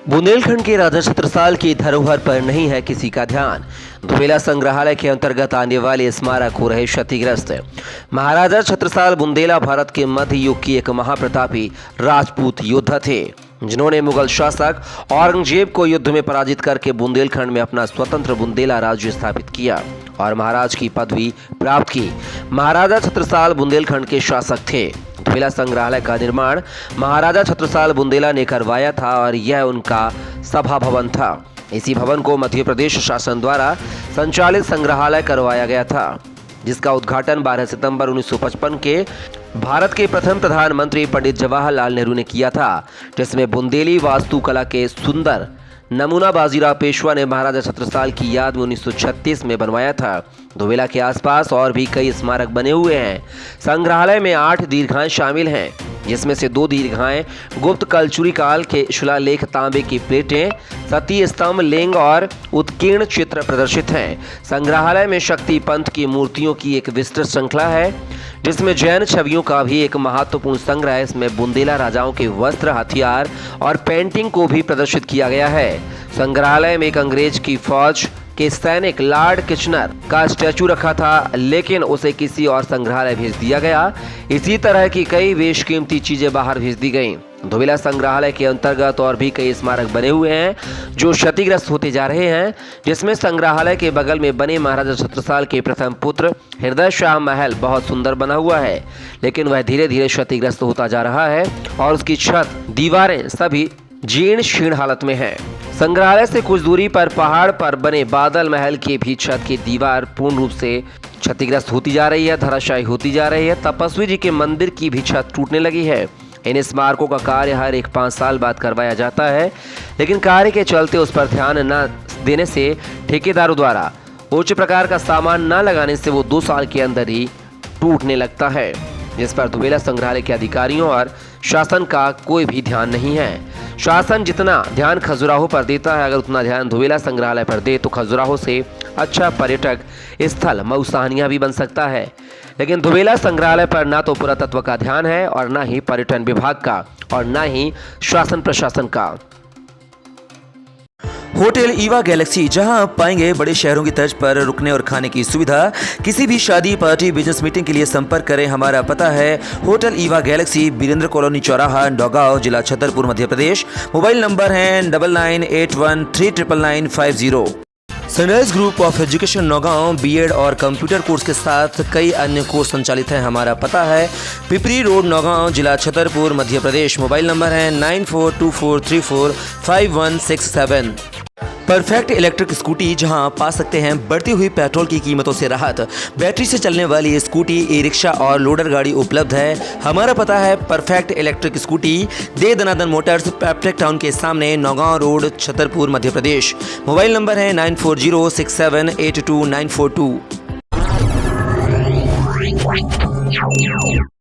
बुंदेलखंड के राजा छत्रसाल की धरोहर पर नहीं है किसी का ध्यान। धुबेला संग्रहालय के अंतर्गत आने वाले स्मारक हो रहे क्षतिग्रस्त। महाराजा छत्रसाल बुंदेला भारत के मध्य युग की एक महाप्रतापी राजपूत योद्धा थे, जिन्होंने मुगल शासक औरंगजेब को युद्ध में पराजित करके बुंदेलखंड में अपना स्वतंत्र बुंदेला राज्य स्थापित किया और महाराज की पदवी प्राप्त की। महाराजा छत्रसाल बुंदेलखंड के शासक थे। धुबेला संग्रहालय का निर्माण महाराजा छत्रसाल बुंदेला ने करवाया था और यह उनका सभा भवन था। इसी भवन को मध्य प्रदेश शासन द्वारा संचालित संग्रहालय करवाया गया था, जिसका उद्घाटन 12 सितंबर 1955 के भारत के प्रथम प्रधानमंत्री पंडित जवाहरलाल नेहरू ने किया था, जिसमें बुंदेली वास्तुकला के सुंदर नमूना बाजीराव पेशवा ने महाराजा छत्रसाल की याद में 1936 में बनवाया था। धुबेला के आसपास और भी कई स्मारक बने हुए हैं। संग्रहालय में 8 दीर्घाएं शामिल हैं, जिसमें से 2 दीर्घाएं गुप्त कलचुरी काल के शिलालेख, तांबे की प्लेटें, सती स्तंभ, लिंग और उत्कीर्ण चित्र प्रदर्शित हैं। संग्रहालय में शक्ति पंथ की मूर्तियों की एक विस्तृत श्रृंखला है, जिसमें जैन छवियों का भी एक महत्वपूर्ण संग्रह है। इसमें बुंदेला राजाओं के वस्त्र, हथियार और पेंटिंग को भी प्रदर्शित किया गया है। संग्रहालय में एक अंग्रेज की फौज के सैनिक लॉर्ड किचनर का स्टैचू रखा था, लेकिन उसे किसी और संग्रहालय भेज दिया गया। इसी तरह की कई बेशकीमती चीजें बाहर भेज दी गईं। धुबेला संग्रहालय के अंतर्गत और भी कई स्मारक बने हुए हैं जो क्षतिग्रस्त होते जा रहे हैं, जिसमें संग्रहालय के बगल में बने महाराजा छत्रसाल के प्रथम पुत्र हृदय शाह महल बहुत सुंदर बना हुआ है, लेकिन वह धीरे धीरे क्षतिग्रस्त होता जा रहा है और उसकी छत, दीवारें सभी जीर्ण शीर्ण हालत में है। संग्रहालय से कुछ दूरी पर पहाड़ पर बने बादल महल की भी छत की दीवार पूर्ण रूप से क्षतिग्रस्त होती जा रही है, धराशायी होती जा रही है। तपस्वी जी के मंदिर की भी छत टूटने लगी है। इन स्मारकों का कार्य हर 5 साल बाद करवाया जाता है, लेकिन कार्य के चलते उस पर ध्यान न देने से ठेकेदारों द्वारा उच्च प्रकार का सामान न लगाने से वो 2 साल के अंदर ही टूटने लगता है, जिस पर धुबेला संग्रहालय के अधिकारियों और शासन का कोई भी ध्यान नहीं है। शासन जितना ध्यान खजुराहो पर देता है, अगर उतना ध्यान धुबेला संग्रहालय पर दे तो खजुराहो से अच्छा पर्यटक स्थल मऊसानिया भी बन सकता है। लेकिन धुबेला संग्रहालय पर ना तो पुरातत्व का ध्यान है और ना ही पर्यटन विभाग का और ना ही शासन प्रशासन का। होटल ईवा गैलेक्सी, जहां आप पाएंगे बड़े शहरों की तर्ज पर रुकने और खाने की सुविधा। किसी भी शादी, पार्टी, बिजनेस मीटिंग के लिए संपर्क करें। हमारा पता है hotel Eva Galaxy, Birendra colony चौराहा, नौगांव, जिला छतरपुर, मध्य प्रदेश। मोबाइल नंबर है 9981399950। Sunrise Group of Education Naugaon BEd और कंप्यूटर कोर्स के साथ कई अन्य कोर्स संचालित हैं। हमारा पता है पिपरी रोड, नौगांव, जिला छतरपुर, मध्य प्रदेश। मोबाइल नंबर है 9424345167। परफेक्ट इलेक्ट्रिक स्कूटी, जहां पा सकते हैं बढ़ती हुई पेट्रोल की कीमतों से राहत। बैटरी से चलने वाली स्कूटी, ई रिक्शा और लोडर गाड़ी उपलब्ध है। हमारा पता है परफेक्ट इलेक्ट्रिक स्कूटी, दे दनादन मोटर्स, पैप्टेक टाउन के सामने, Naugaon road, Chhatarpur, Madhya Pradesh. Mobile number है 9406782942।